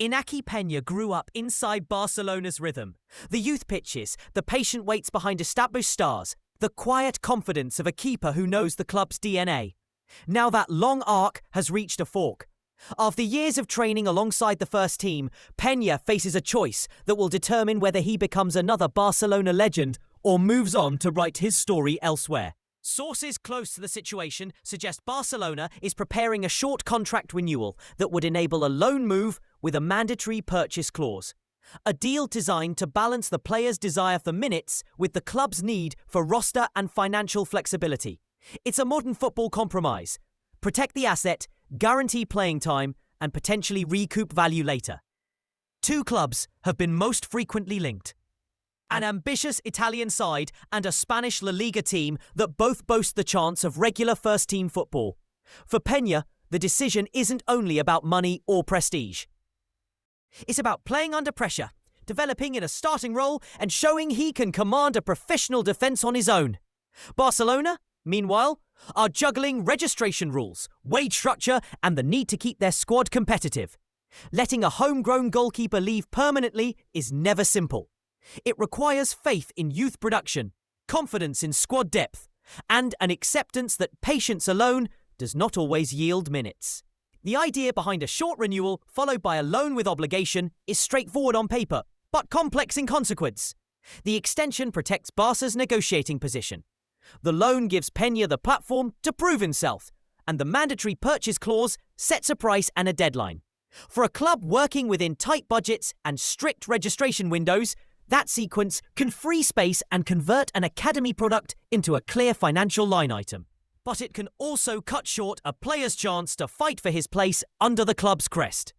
Inaki Peña grew up inside Barcelona's rhythm. The youth pitches, the patient waits behind established stars, the quiet confidence of a keeper who knows the club's DNA. Now that long arc has reached a fork. After years of training alongside the first team, Peña faces a choice that will determine whether he becomes another Barcelona legend or moves on to write his story elsewhere. Sources close to the situation suggest Barcelona is preparing a short contract renewal that would enable a loan move with a mandatory purchase clause. A deal designed to balance the player's desire for minutes with the club's need for roster and financial flexibility. It's a modern football compromise. Protect the asset, guarantee playing time, and potentially recoup value later. Two clubs have been most frequently linked. An ambitious Italian side and a Spanish La Liga team that both boast the chance of regular first-team football. For Peña, the decision isn't only about money or prestige. It's about playing under pressure, developing in a starting role, and showing he can command a professional defence on his own. Barcelona, meanwhile, are juggling registration rules, wage structure, and the need to keep their squad competitive. Letting a homegrown goalkeeper leave permanently is never simple. It requires faith in youth production, confidence in squad depth, and an acceptance that patience alone does not always yield minutes. The idea behind a short renewal followed by a loan with obligation is straightforward on paper, but complex in consequence. The extension protects Barca's negotiating position. The loan gives Peña the platform to prove himself, and the mandatory purchase clause sets a price and a deadline. For a club working within tight budgets and strict registration windows, that sequence can free space and convert an academy product into a clear financial line item. But it can also cut short a player's chance to fight for his place under the club's crest.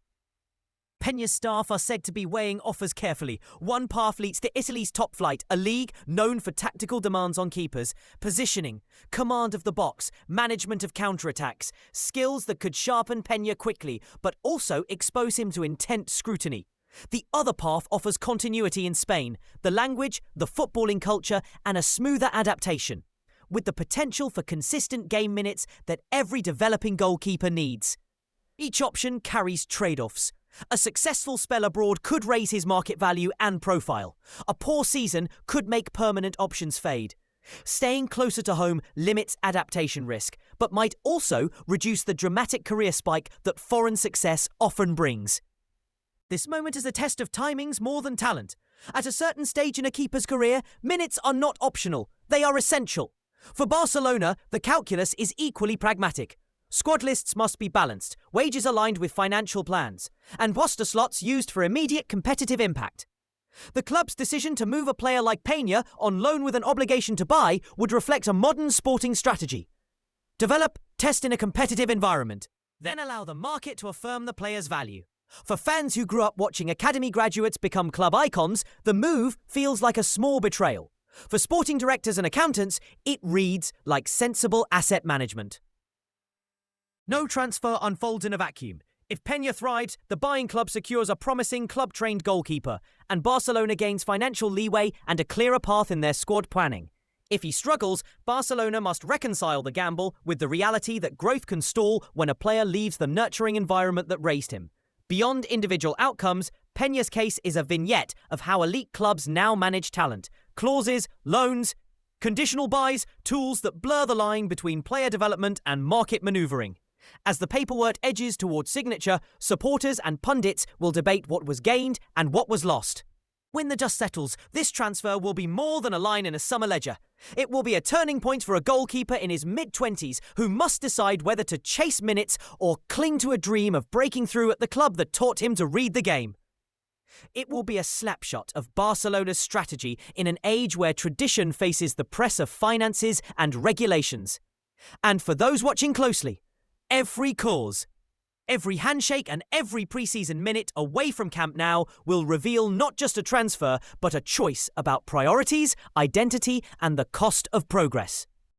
Peña's staff are said to be weighing offers carefully. One path leads to Italy's top flight, a league known for tactical demands on keepers, positioning, command of the box, management of counterattacks, skills that could sharpen Peña quickly, but also expose him to intense scrutiny. The other path offers continuity in Spain, the language, the footballing culture, and a smoother adaptation, with the potential for consistent game minutes that every developing goalkeeper needs. Each option carries trade-offs. A successful spell abroad could raise his market value and profile. A poor season could make permanent options fade. Staying closer to home limits adaptation risk, but might also reduce the dramatic career spike that foreign success often brings. This moment is a test of timings more than talent. At a certain stage in a keeper's career, minutes are not optional, they are essential. For Barcelona, the calculus is equally pragmatic. Squad lists must be balanced, wages aligned with financial plans, and roster slots used for immediate competitive impact. The club's decision to move a player like Peña on loan with an obligation to buy would reflect a modern sporting strategy. Develop, test in a competitive environment, then allow the market to affirm the player's value. For fans who grew up watching academy graduates become club icons, the move feels like a small betrayal. For sporting directors and accountants, it reads like sensible asset management. No transfer unfolds in a vacuum. If Peña thrives, the buying club secures a promising club-trained goalkeeper, and Barcelona gains financial leeway and a clearer path in their squad planning. If he struggles, Barcelona must reconcile the gamble with the reality that growth can stall when a player leaves the nurturing environment that raised him. Beyond individual outcomes, Peña's case is a vignette of how elite clubs now manage talent. Clauses, loans, conditional buys, tools that blur the line between player development and market manoeuvring. As the paperwork edges towards signature, supporters and pundits will debate what was gained and what was lost. When the dust settles, this transfer will be more than a line in a summer ledger. It will be a turning point for a goalkeeper in his mid-20s who must decide whether to chase minutes or cling to a dream of breaking through at the club that taught him to read the game. It will be a snapshot of Barcelona's strategy in an age where tradition faces the press of finances and regulations. And for those watching closely, every cause, every handshake and every pre-season minute away from Camp Nou will reveal not just a transfer, but a choice about priorities, identity, and the cost of progress.